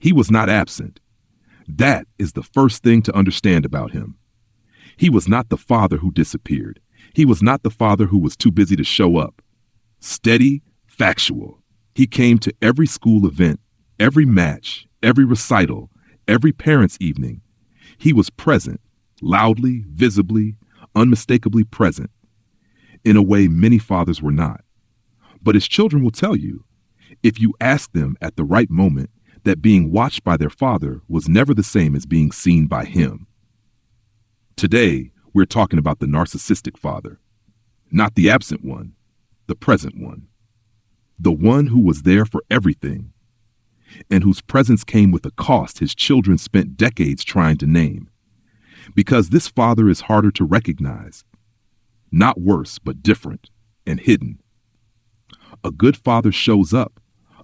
He was not absent. That is the first thing to understand about him. He was not the father who disappeared. He was not the father who was too busy to show up. Steady, factual. He came to every school event, every match, every recital, every parents' evening. He was present, loudly, visibly, unmistakably present, in a way many fathers were not. But his children will tell you, if you ask them at the right moment, that being watched by their father was never the same as being seen by him. Today, we're talking about the narcissistic father, not the absent one, the present one, the one who was there for everything, and whose presence came with a cost his children spent decades trying to name. Because this father is harder to recognize, not worse, but different and hidden. A good father shows up.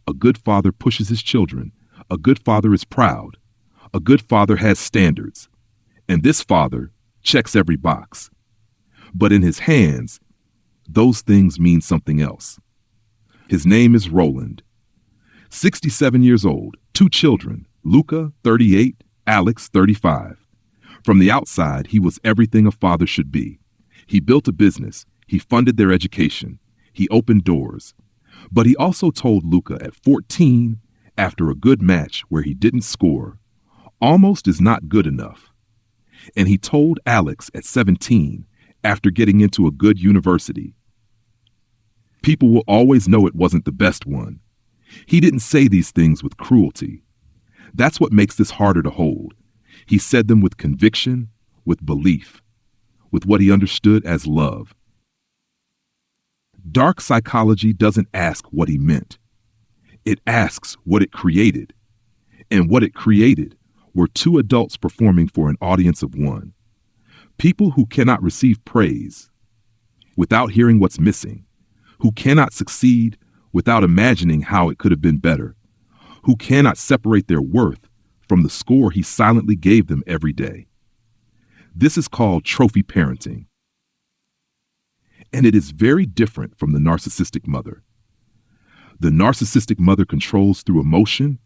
A good father pushes his children. A good father is proud. A good father has standards. And this father checks every box. But in his hands, those things mean something else. His name is Roland. 67 years old, 2 children, Luca, 38, Alex, 35. From the outside, he was everything a father should be. He built a business. He funded their education. He opened doors. But he also told Luca at 14, after a good match where he didn't score, almost is not good enough. And he told Alex at 17, after getting into a good university, people will always know it wasn't the best one. He didn't say these things with cruelty. That's what makes this harder to hold. He said them with conviction, with belief, with what he understood as love. Dark psychology doesn't ask what he meant. It asks what it created. And what it created were 2 adults performing for an audience of 1. People who cannot receive praise without hearing what's missing, who cannot succeed without imagining how it could have been better, who cannot separate their worth from the score he silently gave them every day. This is called trophy parenting. And it is very different from the narcissistic mother. The narcissistic mother controls through emotion,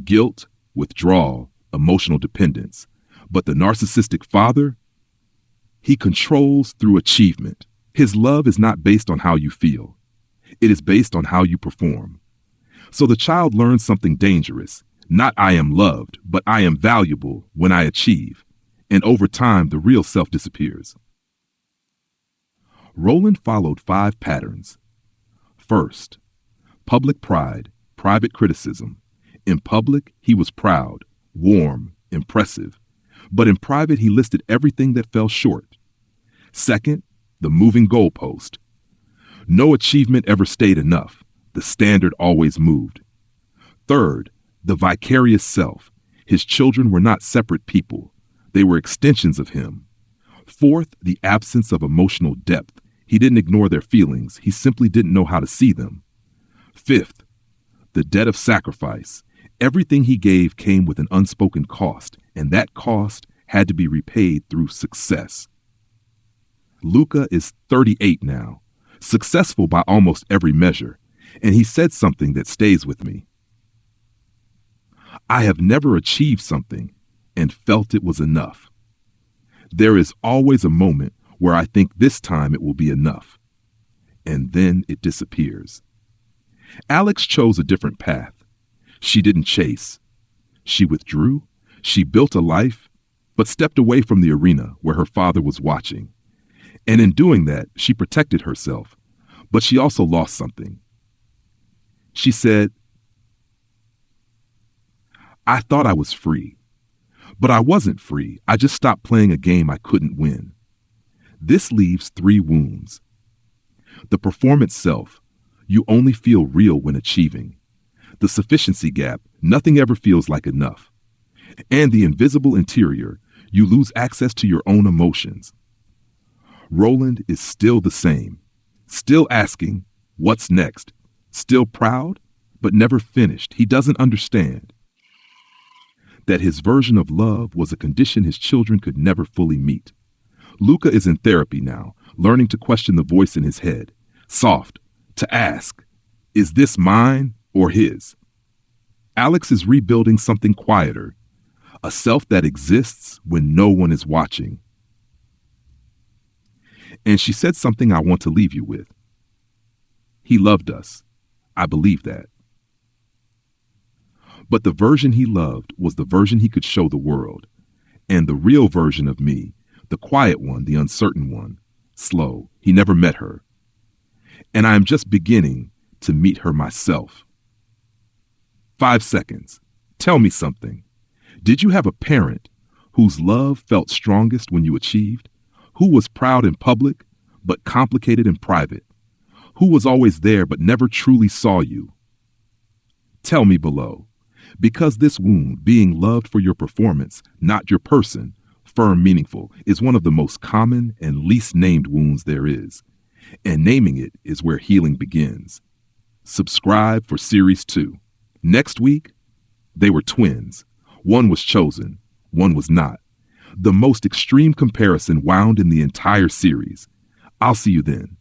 guilt, withdrawal, emotional dependence. But the narcissistic father, he controls through achievement. His love is not based on how you feel. It is based on how you perform. So the child learns something dangerous. Not I am loved, but I am valuable when I achieve. And over time, the real self disappears. Roland followed 5 patterns. First, public pride, private criticism. In public, he was proud, warm, impressive. But in private, he listed everything that fell short. Second, the moving goalpost. No achievement ever stayed enough. The standard always moved. Third, the vicarious self. His children were not separate people. They were extensions of him. Fourth, the absence of emotional depth. He didn't ignore their feelings. He simply didn't know how to see them. Fifth, the debt of sacrifice. Everything he gave came with an unspoken cost, and that cost had to be repaid through success. Luca is 38 now, successful by almost every measure, and he said something that stays with me. I have never achieved something and felt it was enough. There is always a moment where I think this time it will be enough, and then it disappears. Alex chose a different path. She didn't chase. She withdrew. She built a life, but stepped away from the arena where her father was watching. And in doing that, she protected herself, but she also lost something. She said, I thought I was free, but I wasn't free. I just stopped playing a game I couldn't win. This leaves 3 wounds. The performance self, you only feel real when achieving. The sufficiency gap, nothing ever feels like enough. And the invisible interior, you lose access to your own emotions. Roland is still the same, still asking, what's next? Still proud, but never finished. He doesn't understand that his version of love was a condition his children could never fully meet. Luca is in therapy now, learning to question the voice in his head, soft, to ask, is this mine or his? Alex is rebuilding something quieter, a self that exists when no one is watching. And she said something I want to leave you with. He loved us. I believe that. But the version he loved was the version he could show the world. And the real version of me, the quiet one, the uncertain one, slow, he never met her. And I am just beginning to meet her myself. 5 seconds. Tell me something. Did you have a parent whose love felt strongest when you achieved? Who was proud in public, but complicated in private? Who was always there, but never truly saw you? Tell me below. Because this wound, being loved for your performance, not your person, firm, meaningful, is one of the most common and least named wounds there is. And naming it is where healing begins. Subscribe for Series 2. Next week, they were twins. One was chosen, one was not. The most extreme comparison wound in the entire series. I'll see you then.